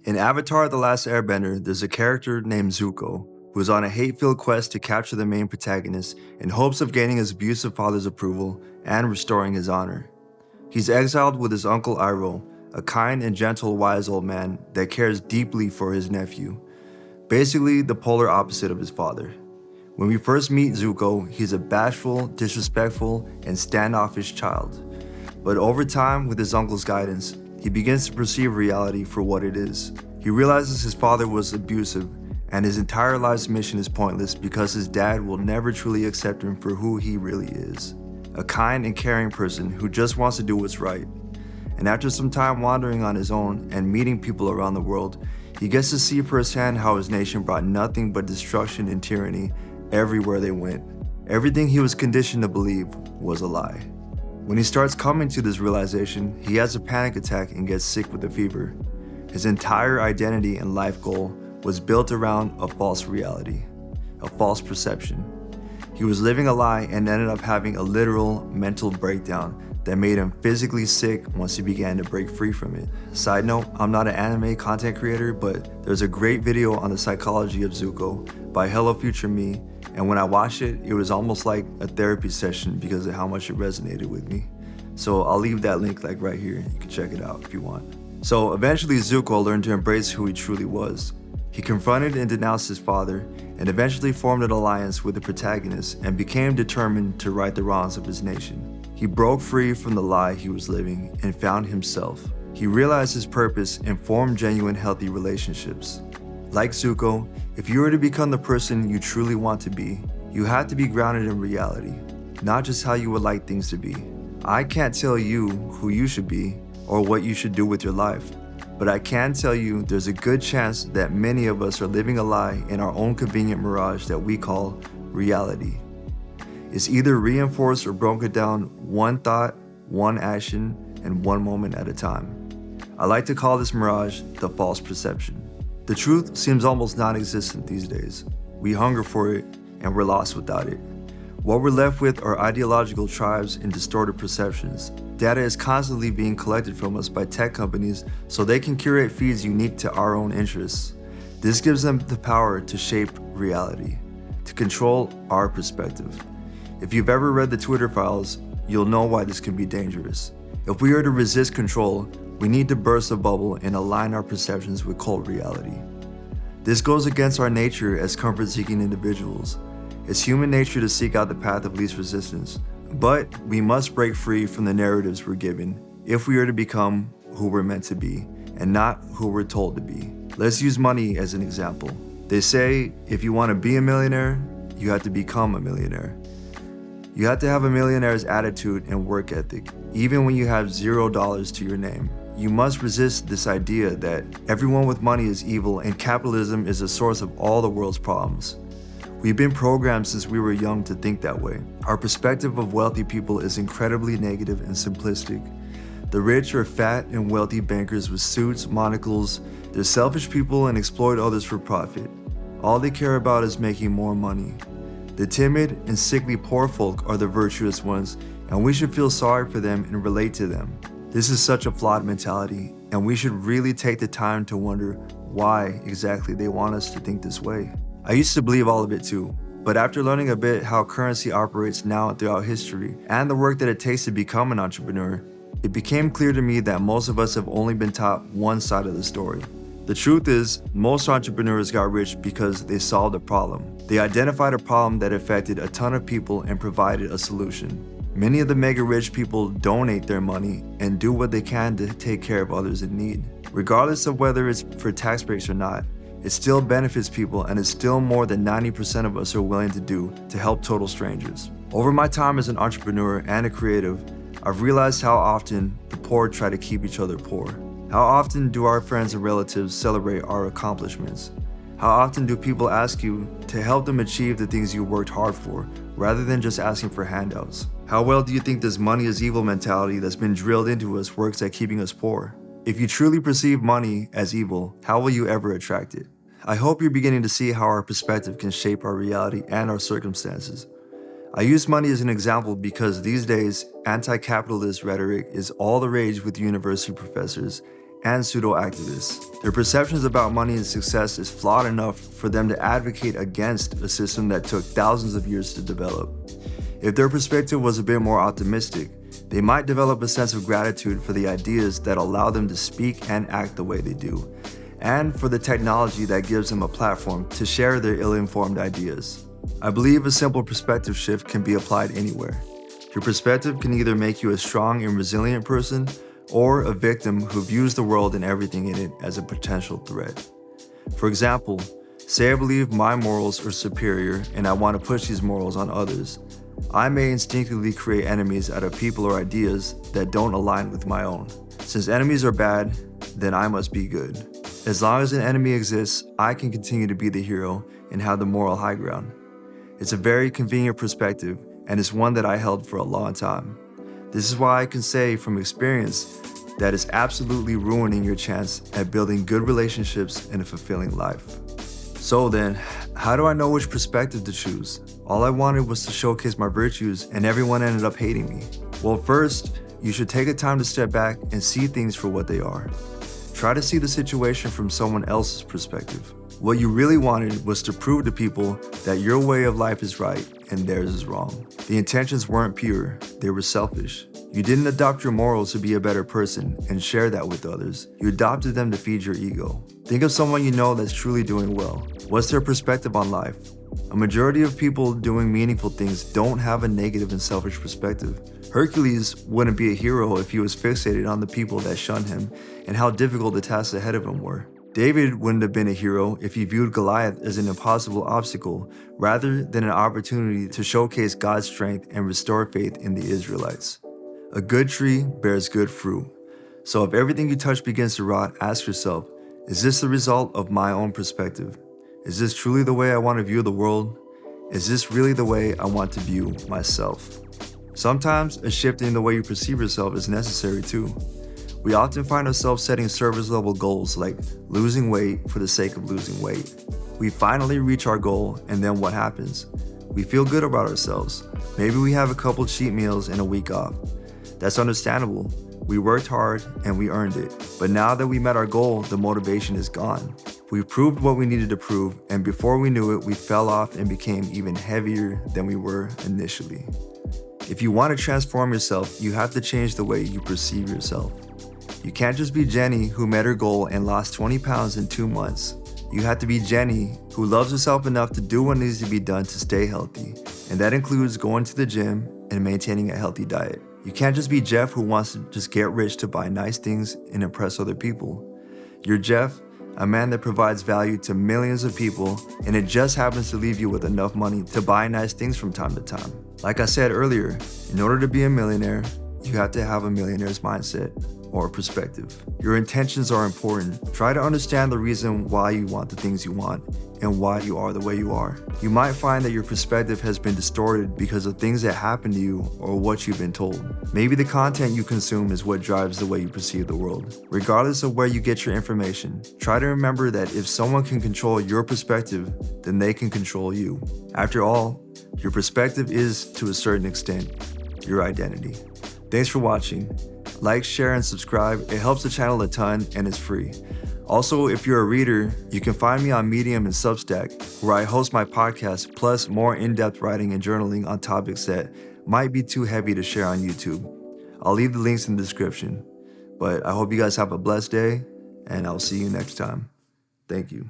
In Avatar: The Last Airbender, there's a character named Zuko who is on a hate-filled quest to capture the main protagonist in hopes of gaining his abusive father's approval and restoring his honor. He's exiled with his uncle Iroh, a kind and gentle wise old man that cares deeply for his nephew, basically the polar opposite of his father. When we first meet Zuko, he's a bashful, disrespectful, and standoffish child. But over time, with his uncle's guidance, he begins to perceive reality for what it is. He realizes his father was abusive, and his entire life's mission is pointless because his dad will never truly accept him for who he really is. A kind and caring person who just wants to do what's right. And after some time wandering on his own and meeting people around the world, he gets to see firsthand how his nation brought nothing but destruction and tyranny everywhere they went. Everything he was conditioned to believe was a lie. When he starts coming to this realization, he has a panic attack and gets sick with a fever. His entire identity and life goal was built around a false reality, a false perception. He was living a lie and ended up having a literal mental breakdown that made him physically sick once he began to break free from it. Side note, I'm not an anime content creator, but there's a great video on the psychology of Zuko by Hello Future Me, and when I watched it, it was almost like a therapy session because of how much it resonated with me. So I'll leave that link right here. You can check it out if you want. So eventually Zuko learned to embrace who he truly was. He confronted and denounced his father, and eventually formed an alliance with the protagonist and became determined to right the wrongs of his nation. He broke free from the lie he was living and found himself. He realized his purpose and formed genuine healthy relationships. Like Zuko, if you were to become the person you truly want to be, you have to be grounded in reality, not just how you would like things to be. I can't tell you who you should be or what you should do with your life, but I can tell you there's a good chance that many of us are living a lie in our own convenient mirage that we call reality. It's either reinforced or broken down one thought, one action, and one moment at a time. I like to call this mirage the false perception. The truth seems almost non-existent these days. We hunger for it, and we're lost without it. What we're left with are ideological tribes and distorted perceptions. Data is constantly being collected from us by tech companies so they can curate feeds unique to our own interests. This gives them the power to shape reality, to control our perspective. If you've ever read the Twitter files, you'll know why this can be dangerous. If we are to resist control, we need to burst the bubble and align our perceptions with cold reality. This goes against our nature as comfort-seeking individuals. It's human nature to seek out the path of least resistance, but we must break free from the narratives we're given if we are to become who we're meant to be and not who we're told to be. Let's use money as an example. They say if you want to be a millionaire, you have to become a millionaire. You have to have a millionaire's attitude and work ethic, even when you have $0 to your name. You must resist this idea that everyone with money is evil and capitalism is the source of all the world's problems. We've been programmed since we were young to think that way. Our perspective of wealthy people is incredibly negative and simplistic. The rich are fat and wealthy bankers with suits, monocles. They're selfish people and exploit others for profit. All they care about is making more money. The timid and sickly poor folk are the virtuous ones, and we should feel sorry for them and relate to them. This is such a flawed mentality, and we should really take the time to wonder why exactly they want us to think this way. I used to believe all of it too, but after learning a bit how currency operates now and throughout history, and the work that it takes to become an entrepreneur, it became clear to me that most of us have only been taught one side of the story. The truth is, most entrepreneurs got rich because they solved a problem. They identified a problem that affected a ton of people and provided a solution. Many of the mega rich people donate their money and do what they can to take care of others in need. Regardless of whether it's for tax breaks or not, it still benefits people, and it's still more than 90% of us are willing to do to help total strangers. Over my time as an entrepreneur and a creative, I've realized how often the poor try to keep each other poor. How often do our friends and relatives celebrate our accomplishments? How often do people ask you to help them achieve the things you worked hard for, rather than just asking for handouts? How well do you think this money is evil mentality that's been drilled into us works at keeping us poor? If you truly perceive money as evil, how will you ever attract it? I hope you're beginning to see how our perspective can shape our reality and our circumstances. I use money as an example because these days, anti-capitalist rhetoric is all the rage with university professors and pseudo-activists. Their perceptions about money and success is flawed enough for them to advocate against a system that took thousands of years to develop. If their perspective was a bit more optimistic, they might develop a sense of gratitude for the ideas that allow them to speak and act the way they do, and for the technology that gives them a platform to share their ill-informed ideas. I believe a simple perspective shift can be applied anywhere. Your perspective can either make you a strong and resilient person or a victim who views the world and everything in it as a potential threat. For example, say I believe my morals are superior and I want to push these morals on others. I may instinctively create enemies out of people or ideas that don't align with my own. Since enemies are bad, then I must be good. As long as an enemy exists, I can continue to be the hero and have the moral high ground. It's a very convenient perspective, and it's one that I held for a long time. This is why I can say from experience that it's absolutely ruining your chance at building good relationships and a fulfilling life. So then, how do I know which perspective to choose? All I wanted was to showcase my virtues, and everyone ended up hating me. Well, first, you should take a time to step back and see things for what they are. Try to see the situation from someone else's perspective. What you really wanted was to prove to people that your way of life is right and theirs is wrong. The intentions weren't pure, they were selfish. You didn't adopt your morals to be a better person and share that with others. You adopted them to feed your ego. Think of someone you know that's truly doing well. What's their perspective on life? A majority of people doing meaningful things don't have a negative and selfish perspective. Hercules wouldn't be a hero if he was fixated on the people that shunned him and how difficult the tasks ahead of him were. David wouldn't have been a hero if he viewed Goliath as an impossible obstacle rather than an opportunity to showcase God's strength and restore faith in the Israelites. A good tree bears good fruit. So if everything you touch begins to rot, ask yourself, is this the result of my own perspective? Is this truly the way I want to view the world? Is this really the way I want to view myself? Sometimes a shift in the way you perceive yourself is necessary too. We often find ourselves setting service level goals like losing weight for the sake of losing weight. We finally reach our goal, and then what happens? We feel good about ourselves. Maybe we have a couple cheat meals and a week off. That's understandable. We worked hard and we earned it. But now that we met our goal, the motivation is gone. We proved what we needed to prove, and before we knew it, we fell off and became even heavier than we were initially. If you want to transform yourself, you have to change the way you perceive yourself. You can't just be Jenny who met her goal and lost 20 pounds in 2 months. You have to be Jenny who loves herself enough to do what needs to be done to stay healthy. And that includes going to the gym and maintaining a healthy diet. You can't just be Jeff who wants to just get rich to buy nice things and impress other people. You're Jeff, a man that provides value to millions of people, and it just happens to leave you with enough money to buy nice things from time to time. Like I said earlier, in order to be a millionaire, you have to have a millionaire's mindset or perspective. Your intentions are important. Try to understand the reason why you want the things you want and why you are the way you are. You might find that your perspective has been distorted because of things that happen to you or what you've been told. Maybe the content you consume is what drives the way you perceive the world. Regardless of where you get your information, try to remember that if someone can control your perspective, then they can control you. After all, your perspective is, to a certain extent, your identity. Thanks for watching. Like, share, and subscribe. It helps the channel a ton and it's free. Also, if you're a reader, you can find me on Medium and Substack, where I host my podcast, plus more in-depth writing and journaling on topics that might be too heavy to share on YouTube. I'll leave the links in the description. But I hope you guys have a blessed day, and I'll see you next time. Thank you.